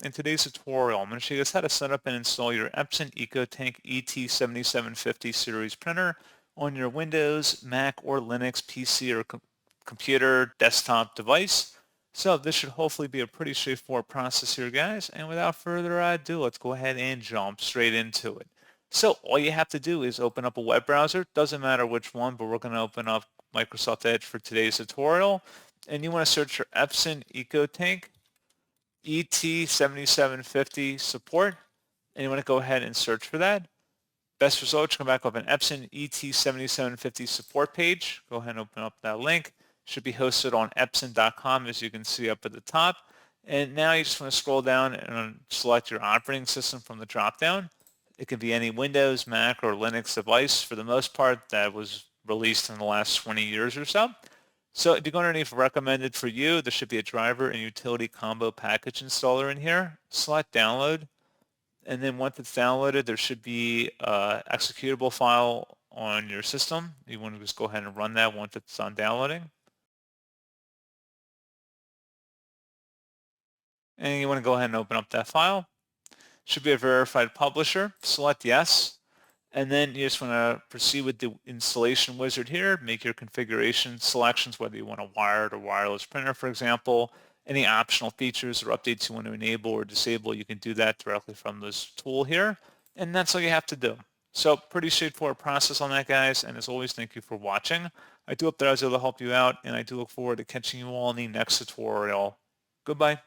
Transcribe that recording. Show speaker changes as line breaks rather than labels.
In today's tutorial, I'm going to show you guys how to set up and install your Epson EcoTank ET-7750 series printer on your Windows, Mac, or Linux PC or computer desktop device. So this should hopefully be a pretty straightforward process here, guys. And without further ado, let's go ahead and jump straight into it. So all you have to do is open up a web browser. Doesn't matter which one, but we're going to open up Microsoft Edge for today's tutorial. And you want to search for Epson EcoTank ET-7750 support, and you want to go ahead and search for that. Best results come back up an Epson ET-7750 support page. Go ahead and open up that link. Should be hosted on epson.com, as you can see up at the top. And now you just want to scroll down and select your operating system from the drop-down. It can be any Windows, Mac, or Linux device for the most part that was released in the last 20 years or so. So if you go underneath recommended for you, there should be a driver and utility combo package installer in here. Select download. And then once it's downloaded, there should be an executable file on your system. You want to just go ahead and run that once it's done downloading. And you want to go ahead and open up that file. Should be a verified publisher. Select yes. And then you just want to proceed with the installation wizard here. Make your configuration selections, whether you want a wired or wireless printer, for example. Any optional features or updates you want to enable or disable, you can do that directly from this tool here. And that's all you have to do. So pretty straightforward process on that, guys. And as always, thank you for watching. I do hope that I was able to help you out, and I do look forward to catching you all in the next tutorial. Goodbye.